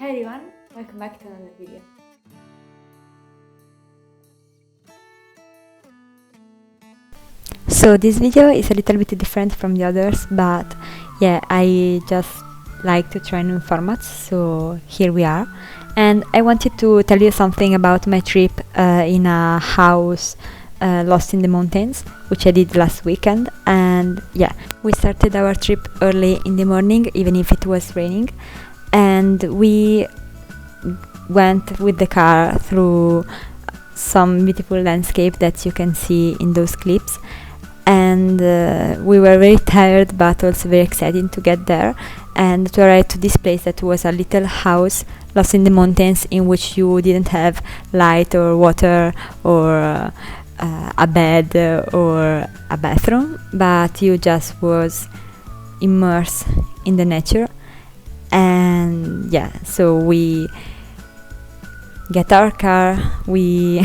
Hey everyone, welcome back to another video. So this video is a little bit different from the others, but yeah, I just like to try new formats, so here we are. And I wanted to tell you something about my trip in a house lost in the mountains, which I did last weekend. And yeah, we started our trip early in the morning, even if it was raining, and we went with the car through some beautiful landscape that you can see in those clips. And we were very tired but also very excited to get there and to arrive to this place that was a little house lost in the mountains, in which you didn't have light or water or a bed or a bathroom, but you just was immersed in the nature. And yeah, so we get our car, we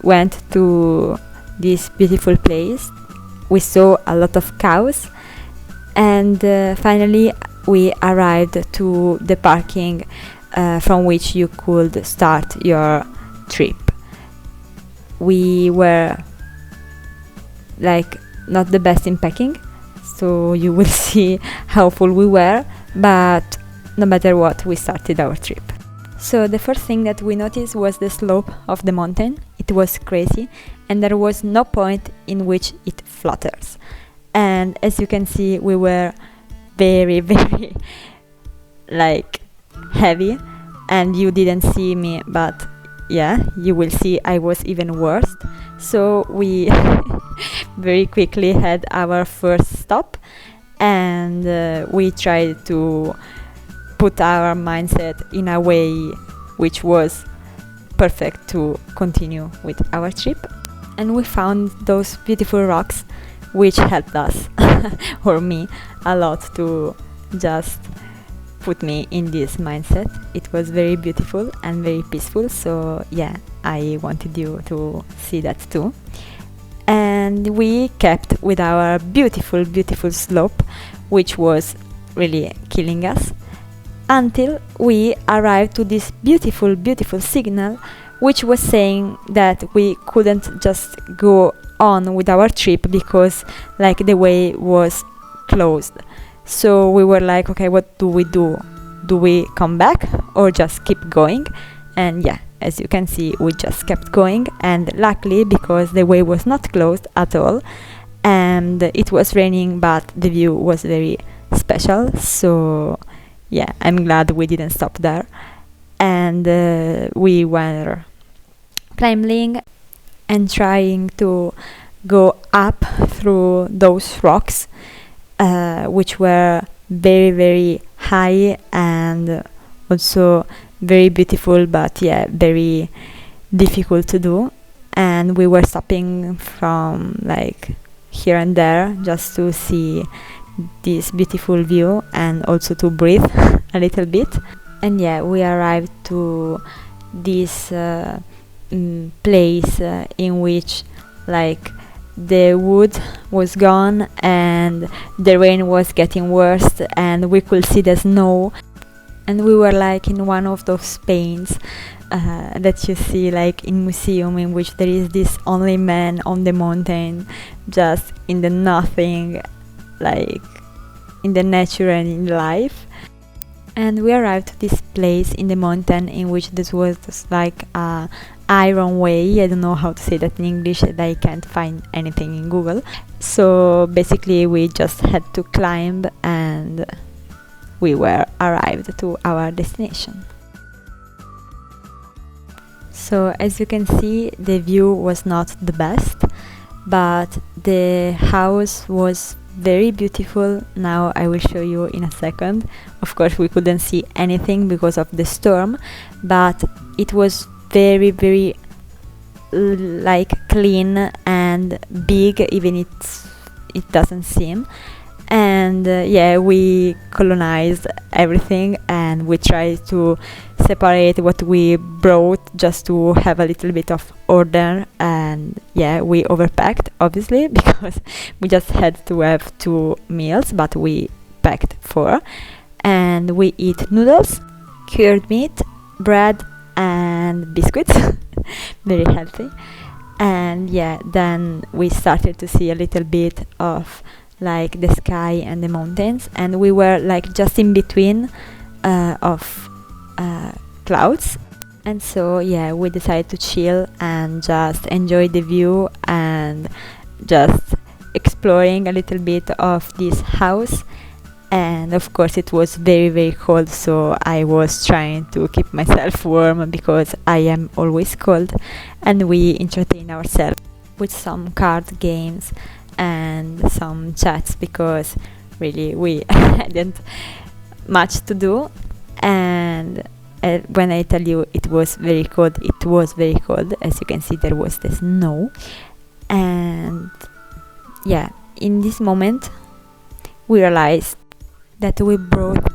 went to this beautiful place. We saw a lot of cows, and finally we arrived to the parking from which you could start your trip. We were like not the best in packing, so you will see how full we were, but no matter what, we started our trip. So the first thing that we noticed was the slope of the mountain. It was crazy, and there was no point in which it flutters. And as you can see, we were very very like heavy, and you didn't see me, but yeah, you will see I was even worse. So we very quickly had our first stop, and we tried to put our mindset in a way which was perfect to continue with our trip. And we found those beautiful rocks which helped us or me a lot to just put me in this mindset. It was very beautiful and very peaceful, so yeah, I wanted you to see that too. And we kept with our beautiful slope, which was really killing us, until we arrived to this beautiful signal which was saying that we couldn't just go on with our trip because like the way was closed. So we were like, okay, what do? Do we come back or just keep going? And yeah, as you can see, we just kept going, and luckily, because the way was not closed at all and it was raining, but the view was very special, so yeah, I'm glad we didn't stop there. And we were climbing and trying to go up through those rocks, which were very high and also very beautiful, but yeah, very difficult to do. And we were stopping from like here and there just to see this beautiful view and also to breathe a little bit. And yeah, we arrived to this place in which like the wood was gone and the rain was getting worse, and we could see the snow, and we were like in one of those paints that you see like in museum, in which there is this only man on the mountain just in the nothing, like in the nature and in life. And we arrived to this place in the mountain in which this was just like a iron way. I don't know how to say that in English, and I can't find anything in Google. So basically we just had to climb, and we were arrived to our destination. So as you can see, the view was not the best, but the house was very beautiful. Now I will show you in a second. Of course we couldn't see anything because of the storm, but it was very like clean and big, even it doesn't seem. And yeah, we colonized everything, and we tried to separate what we brought just to have a little bit of order. And yeah, we overpacked obviously because we just had to have 2 meals, but we packed 4. And we eat noodles cured meat, bread, and biscuits. Very healthy. And yeah, then we started to see a little bit of like the sky and the mountains, and we were like just in between of clouds. And so yeah, we decided to chill and just enjoy the view and just exploring a little bit of this house. And of course it was very very cold, so I was trying to keep myself warm because I am always cold. And we entertain ourselves with some card games and some chats because really we hadn't much to do. And when I tell you it was very cold, it was very cold. As you can see, there was the snow. And yeah, in this moment we realized that we brought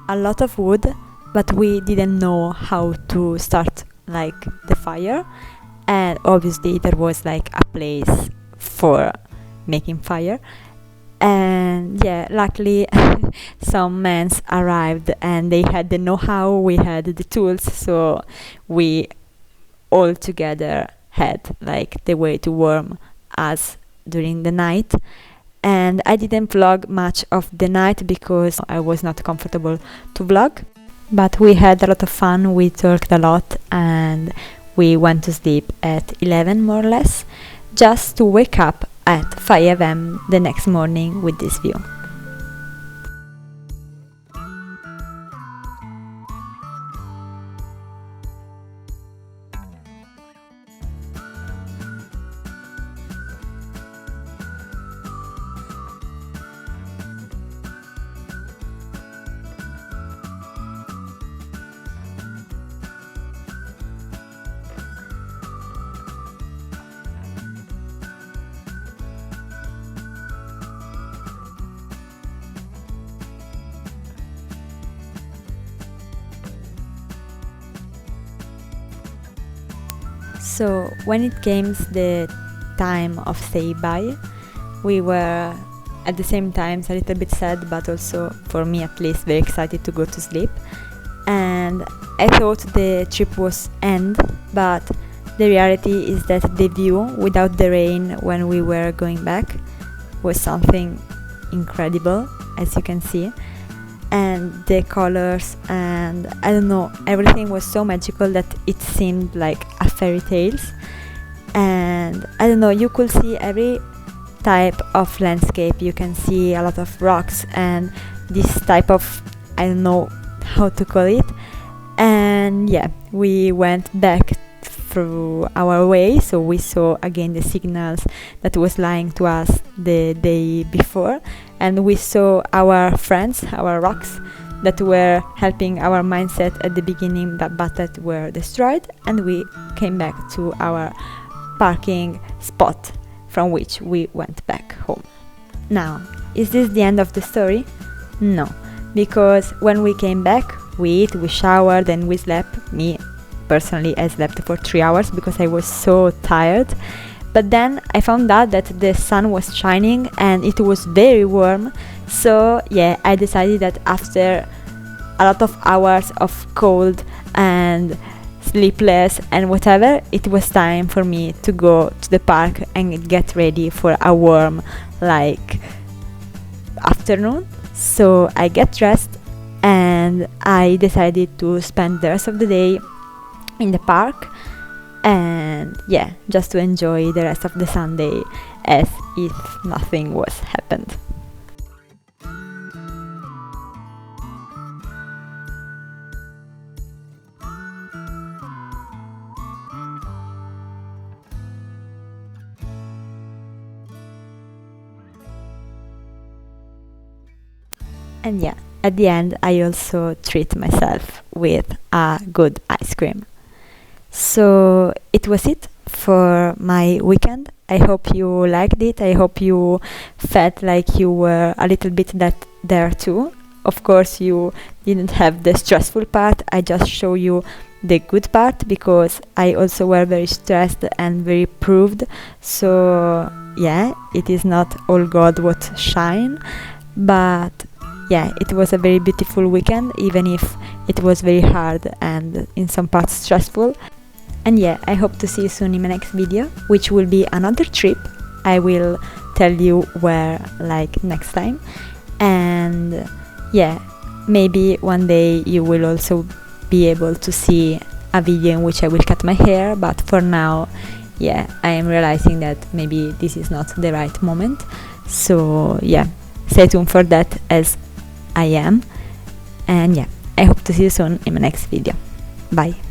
a lot of wood, but we didn't know how to start like the fire. And obviously there was like a place for making fire. And yeah, luckily some men arrived and they had the know-how, we had the tools, so we all together had like the way to warm us during the night. And I didn't vlog much of the night because I was not comfortable to vlog, but we had a lot of fun, we talked a lot, and we went to sleep at 11 more or less, just to wake up at 5 am the next morning with this view. So when it came the time of say bye, we were at the same time a little bit sad, but also for me at least very excited to go to sleep. And I thought the trip was end, but the reality is that the view without the rain when we were going back was something incredible, as you can see. And the colors and I don't know, everything was so magical that it seemed like a fairy tales. And I don't know, you could see every type of landscape. You can see a lot of rocks and this type of, I don't know how to call it. And yeah, we went back through our way, so we saw again the signals that was lying to us the day before, and we saw our friends, our rocks that were helping our mindset at the beginning, but that were destroyed. And we came back to our parking spot from which we went back home. Now, is this the end of the story? No, because when we came back, we ate, we showered, and we slept. Me personally, I slept for 3 hours because I was so tired. But then I found out that the sun was shining and it was very warm. So yeah, I decided that after a lot of hours of cold and sleepless and whatever, it was time for me to go to the park and get ready for a warm like afternoon. So I get dressed and I decided to spend the rest of the day in the park, and yeah, just to enjoy the rest of the Sunday as if nothing was happened. And yeah, at the end I also treat myself with a good ice cream. So it was it for my weekend. I hope you liked it. I hope you felt like you were a little bit that there too. Of course, you didn't have the stressful part. I just show you the good part because I also were very stressed and very proved. So yeah, it is not all God what shine, but yeah, it was a very beautiful weekend, even if it was very hard and in some parts stressful. And yeah, I hope to see you soon in my next video, which will be another trip. I will tell you where, like, next time. And yeah, maybe one day you will also be able to see a video in which I will cut my hair, but for now, yeah, I am realizing that maybe this is not the right moment. So yeah, stay tuned for that, as I am. And yeah, I hope to see you soon in my next video. Bye.